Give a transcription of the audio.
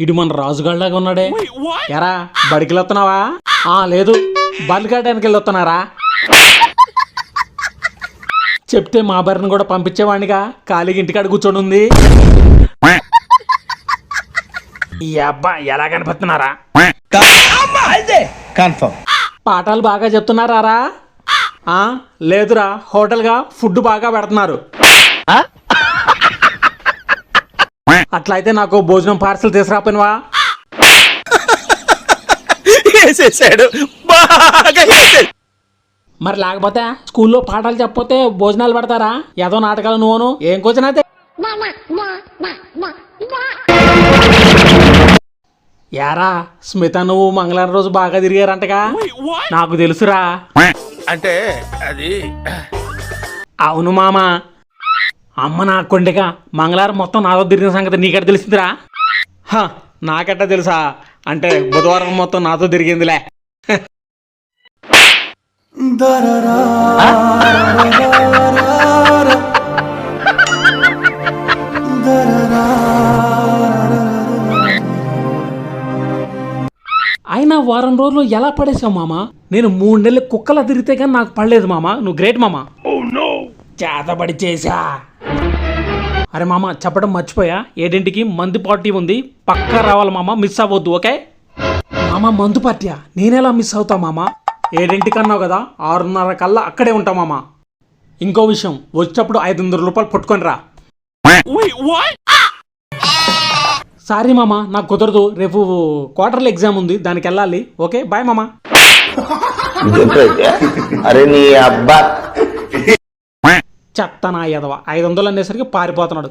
ఇడు మన రాజుగాళ్ళలాగా ఉన్నాడే. ఎరా బడికి వెళ్తున్నావా? లేదు, బలికాటానికి వెళ్ళొస్తున్నారా? చెప్తే మా బరిని కూడా పంపించేవాడినిగా, ఖాళీగా ఇంటికాడ కూర్చొని ఉంది. ఈ అబ్బా ఎలా కనిపిస్తున్నారా? పాఠాలు బాగా చెప్తున్నారా? లేదురా, హోటల్గా ఫుడ్ బాగా పెడుతున్నారు. అట్లయితే నాకు భోజనం పార్సల్ తీసుకురాపోయినవా? మరి లేకపోతే స్కూల్లో పాఠాలు చెప్పపోతే భోజనాలు పెడతారా? ఏదో నాటకాలు నువ్వును ఏం కూర్చుని అయితే. యారా స్మిత, నువ్వు మంగళవారం రోజు బాగా తిరిగారంటగా? నాకు తెలుసురా. అంటే అది అవును మామ. అమ్మ నా కొండగా మంగళవారం మొత్తం నాతో తిరిగిన సంగతి నీకెట తెలిసిందిరా? నాకెట్టా తెలుసా? అంటే బుధవారం మొత్తం నాతో తిరిగిందిలే. అయినా వారం రోజులు ఎలా పడేసావు మామ? నేను 3 నెలలు కుక్కలా తిరిగితే కానీ నాకు పడలేదు మామ. నువ్వు గ్రేట్ మామ. చేతబడి చేసా. అరే మామ, చెప్పడం మర్చిపోయా, 7ంటికి మందు పార్టీ ఉంది, పక్కా రావాలి మామ, మిస్ అవ్వద్దు. ఓకే మామ? మందు పార్టీయా? నేనెలా మిస్ అవుతా మామ? 7ంటికి అన్నావు కదా, 6:30 కల్లా అక్కడే ఉంటా మామ. ఇంకో విషయం, వచ్చేటప్పుడు 500 రూపాయలు పట్టుకొని రా. సారీ మామ, నాకు కుదరదు, రేపు క్వార్టర్లీ ఎగ్జామ్ ఉంది, దానికి వెళ్ళాలి. ఓకే బాయ్ మామ. అరే నీ అబ్బా చెత్త నా ఎదవ 500 అనేసరికి పారిపోతున్నాడు.